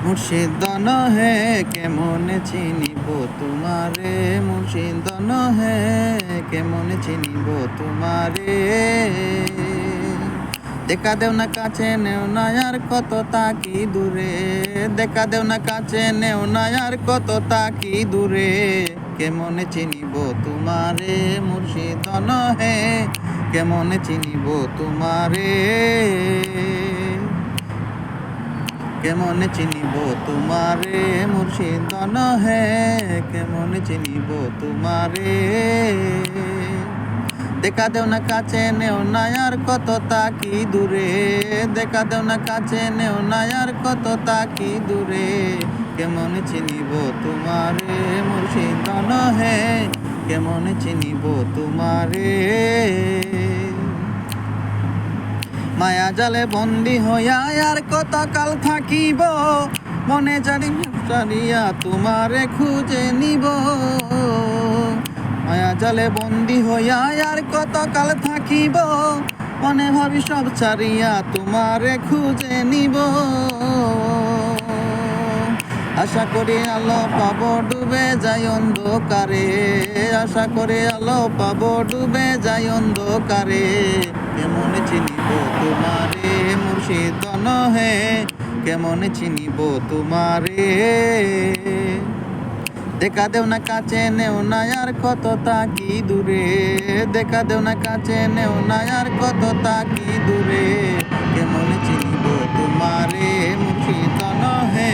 মুর্শিদ হে কেমনে চিনিব তোমারে, মুর্শিদ হে কেমনে চিনিব তোমারে। দেখা দেও না কাছে নেও না আর কত তাকি দূরে, দেখা দেও না কাছে নেও না আর কত তাকি দূরে। কেমনে চিনিব তোমারে, মুর্শিদ হে কেমনে চিনিব তোমারে, কেমনে চিনিব তোমারে, মুর্শিদ হে কেমনে চিনিব তোমারে। দেখা দেও না কাছে নেও না আর কত তাকি দূরে, দেখা দেও না কাছে নেও না আর কত তাকি দূরে। কেমনে চিনিব তোমারে, মুর্শিদ হে কেমনে চিনিব তোমারে। মায়া জালে বন্দি হইয়া আর কত কাল থাকিব, মনে জানিয়া তোমারে খুঁজে নিব। মায়া জালে বন্দি হইয়া আর কত কাল থাকিব, মনে ভাবি সব ছাড়িয়া তোমারে খুঁজে নিব। আশা করি আলো পাবো ডুবে যাই অন্ধকারে, আশা করি আলো পাবো ডুবে যাই অন্ধকারে। কেমনে চিনিব তোমারে, মুর্শিদ হে কেমনে চিনিব তোমারে। দেখা দেও না কাছে নেও না আর কত তাকি দূরে, দেখা দেও না কাছে নেও না আর কত তাকি দূরে। কেমনে চিনিব তোমারে, মুর্শিদ হে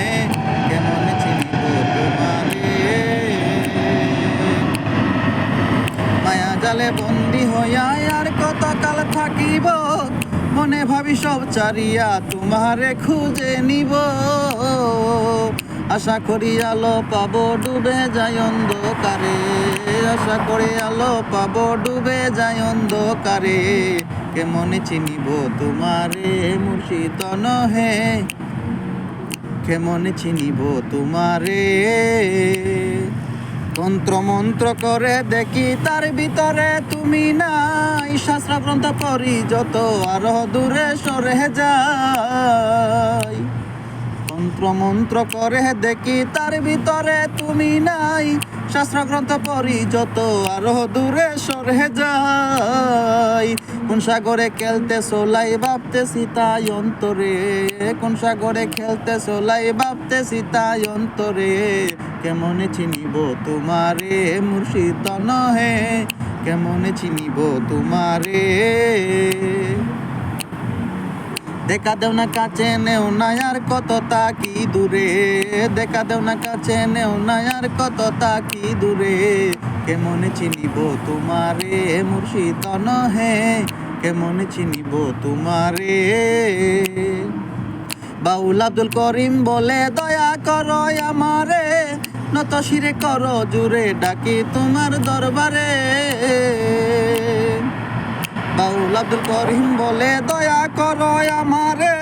কেমনে চিনিব তোমারে। মায়া জালে বন্দি হইয়া আর কত কাল থাকিব, মনে ভাবি সব ছাড়িয়া তোমারে খুঁজে নিব। আশা করি আলো পাবো ডুবে যাই অন্ধকারে, আশা করি আলো পাবো ডুবে যাই অন্ধকারে। কেমনে চিনিব তোমারে, মুর্শিদ হে কেমনে চিনিব তোমারে। তন্ত্র মন্ত্র করে দেখি তার ভিতরে তুমি নাই, শাস্ত্র গ্রন্থ পড়ি যত আরো দূরে সরে যাই। তন্ত্র মন্ত্র করে দেখি তার ভিতরে তুমি নাই, শাস্ত্র গ্রন্থ পড়ি যত আরো দূরে সরে যাই। কোন সাগরে খেলতে সোলাই ভাবতে সীতাই অন্তরে, কোন সাগরে খেলতে সোলাই ভাবতে সীতাই অন্তরে। কেমনে চিনিব তোমারে, মুর্শিদ হে কেমনে চিনিব তোমারে। দেখা দেও না কাছে নেও না আর কত তাকি দূরে, দেখা দেও না কাছে নেও না আর কত তাকি দূরে। কেমনে চিনিব তোমারে, মুর্শিদ হে কেমনে চিনিব তোমারে। বাউল আব্দুল করিম বলে দয়া করো আমারে, নত শিরে করো জুড়ে ডাকি তোমার দরবারে। বাউল আব্দুল করিম বলে দয়া করো আমারে,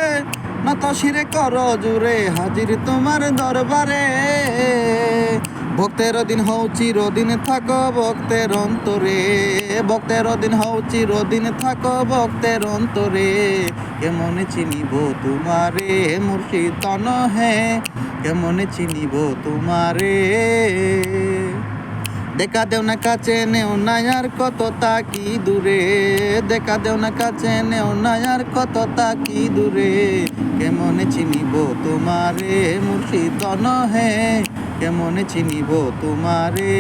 নত শিরে করো জুড়ে হাজির তোমার দরবারে। ভক্তের দিন হও চিরদিন থাকো ভক্তের অন্তরে, ভক্তের দিন হও চিরদিন থাকো ভক্তের অন্তরে। কেমনে চিনিব তোমারে, মুর্শিদ হে কেমনে চিনিব তোমারে। দেখা দেও না কাছে নেও না আর কত তাকি দূরে, দেখা দেও না কাছে নেও না আর কত তাকি দূরে। কেমনে চিনিব তোমারে, মুর্শিদ হে কেমনে চিনিব তোমারে।